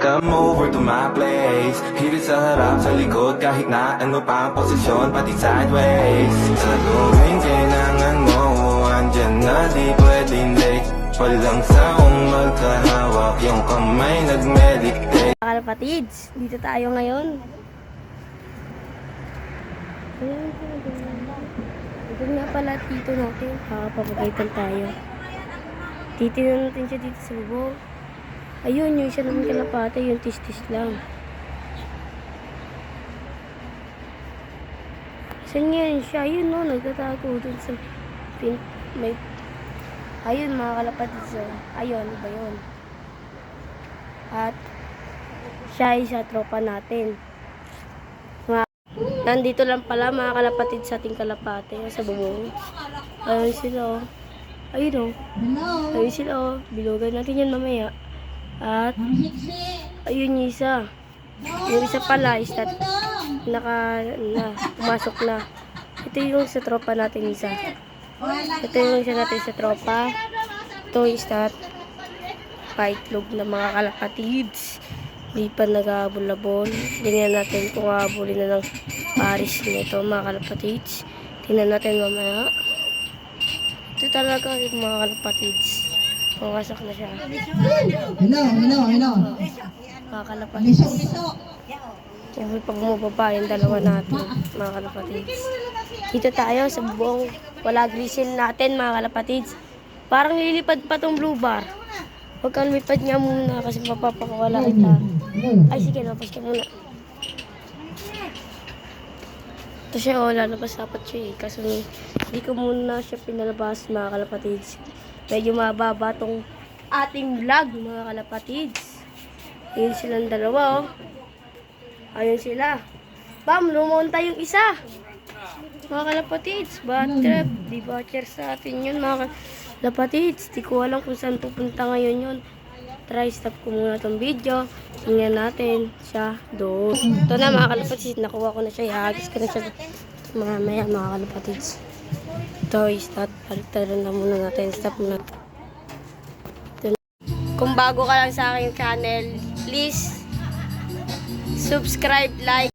Come over to my place. Hirit sa harap, sa likod, kahit na ano pa ang posisyon, pati sideways. Sa tuwing kailangan mo, andyan na di pwedeng late. Walang saong magkahawak, yung kamay nag-meditate. Kalapatids, dito tayo ngayon. Ito nga pala tito natin. Papagaitan tayo. Titinan natin siya dito sa bubong. Ayun, yung isa naman kalapate, yung tis-tis lang. Saan nga yun siya? Ayun no, nagtatago dun sa may... Ayun mga kalapatids. Ayun, iba yun. At siya ay sa tropa natin. Nandito lang pala mga kalapatid sa ating kalapate sa bubong. Ayun sila oh. Ayun oh. Ayun sila oh. Bilugan natin yan mamaya. At ayun yung isa. Yung isa pala is that pumasok na. Ito yung sa tropa natin isa. Ito yung isa natin sa tropa. Ito is that paitlog na mga kalapatids. Di pa nag-aabol-abol. Tingnan natin kung aabulin na ng paris nito mga kalapatids. Tingnan natin mamaya. Ito talaga yung mga kalapatids. Pumasok na siya. Hello. Mga kalapatids. Siyempre pag bumababa yung dalawa natin mga kalapatids. Dito tayo sa bubong. Wala grisil natin mga kalapatids. Parang lilipad pa tong blue bar. Huwag kang lumipad nga muna kasi mapapakawala kita. Ay sige, labas ka muna. Ito siya lalabas dapat siya eh. Kaso hindi ko muna siya pinalabas mga kalapatids. Medyo mababa tong ating vlog mga kalapatids. Ayun silang dalawa oh. Ayun sila. Bam, lumunta yung isa. Mga kalapatids, bad trip. Di batcher sa atin yun mga kalapatids. Di ko alam kung saan pupunta ngayon yun. Try stop ko muna tong video. Tingnan natin siya doon. Ito na mga kalapatids, nakuha ko na siya. Ihagis ko na siya mamaya mga kalapatids. Ito is that. Paligtaran na muna natin. Stop muna. Kung bago ka lang sa aking channel, please subscribe, like,